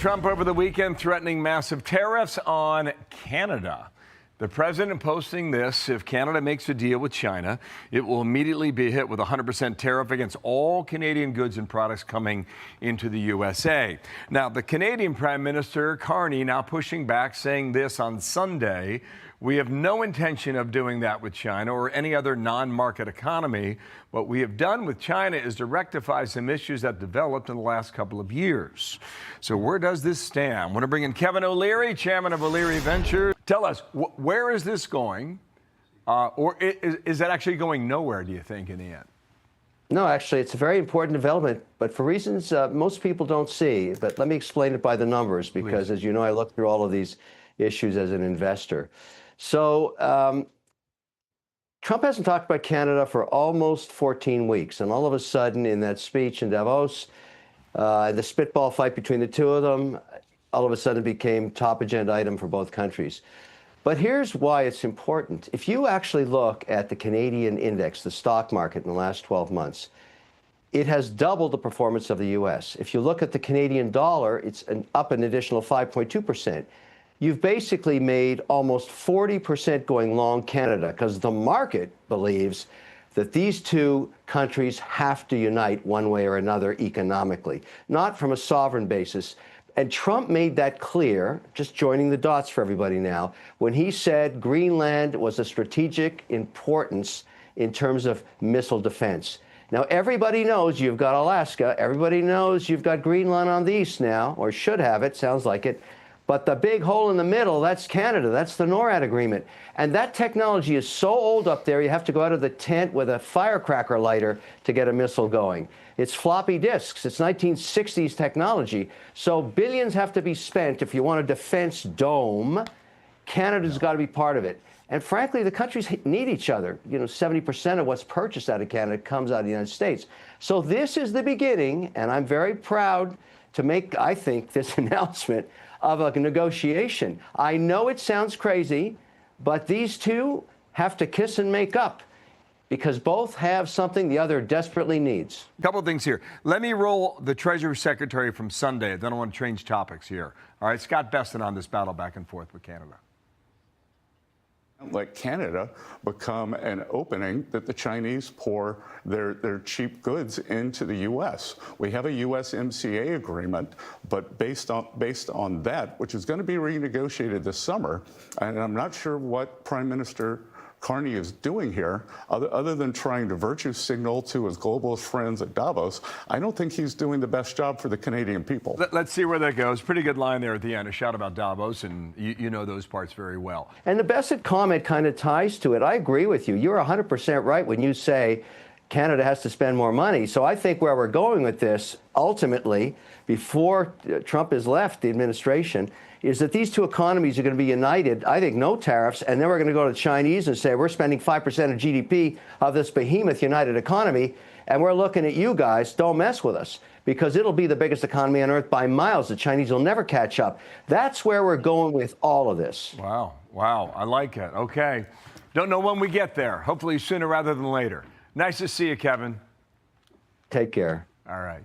Trump over the weekend threatening massive tariffs on Canada. The president posting this: if Canada makes a deal with China, it will immediately be hit with a 100% tariff against all Canadian goods and products coming into the USA. Now, the Canadian Prime Minister Carney now pushing back, saying this on Sunday: we have no intention of doing that with China or any other non-market economy. What we have done with China is to rectify some issues that developed in the last couple of years. So where does this stand? I want to bring in Kevin O'Leary, chairman of O'Leary Ventures. Tell us, where is this going? Or is that actually going nowhere, do you think, in the end? No, actually, it's a very important development, but for reasons most people don't see. But let me explain it by the numbers, because Please. as you know, I look through all of these issues as an investor. So Trump hasn't talked about Canada for almost 14 weeks. And all of a sudden, in that speech in Davos, the spitball fight between the two of them, all of a sudden became top agenda item for both countries. But here's why it's important. If you actually look at the Canadian index, the stock market in the last 12 months, it has doubled the performance of the U.S. If you look at the Canadian dollar, it's up an additional 5.2%. You've basically made almost 40% going long Canada, because the market believes that these two countries have to unite one way or another economically, not from a sovereign basis. And Trump made that clear, just joining the dots for everybody now, when he said Greenland was a strategic importance in terms of missile defense. Now, everybody knows you've got Alaska. Everybody knows you've got Greenland on the east now, or should have it, sounds like it. But the big hole in the middle, that's Canada. That's the NORAD agreement. And that technology is so old up there, you have to go out of the tent with a firecracker lighter to get a missile going. It's floppy disks. It's 1960s technology. So billions have to be spent if you want a defense dome. Canada's got to be part of it. And frankly, the countries need each other. You know, 70% of what's purchased out of Canada comes out of the United States. So this is the beginning, and I'm very proud to make, I think, this announcement of a negotiation. I know it sounds crazy, but these two have to kiss and make up, because both have something the other desperately needs. A couple of things here. Let me roll the Treasury Secretary from Sunday. Then I want to change topics here. All right, Scott Bessent on this battle back and forth with Canada. Let Canada become an opening that the Chinese pour their cheap goods into the U.S. We have a USMCA agreement, but based on that, which is going to be renegotiated this summer, and I'm not sure what Prime Minister Carney is doing here, other than trying to virtue signal to his globalist friends at Davos. I don't think he's doing the best job for the Canadian people. Let's see where that goes. Pretty good line there at the end, a shout about Davos, and you know those parts very well. And the Bessent comment kind of ties to it. I agree with you. You're 100% right when you say Canada has to spend more money. So I think where we're going with this, ultimately, before Trump has left the administration, is that these two economies are going to be united. I think no tariffs, and then we're going to go to the Chinese and say, we're spending 5% of GDP of this behemoth united economy, and we're looking at you guys, don't mess with us, because it'll be the biggest economy on earth by miles. The Chinese will never catch up. That's where we're going with all of this. Wow, wow, I like it. Okay. Don't know when we get there. Hopefully sooner rather than later. Nice to see you, Kevin. Take care. All right.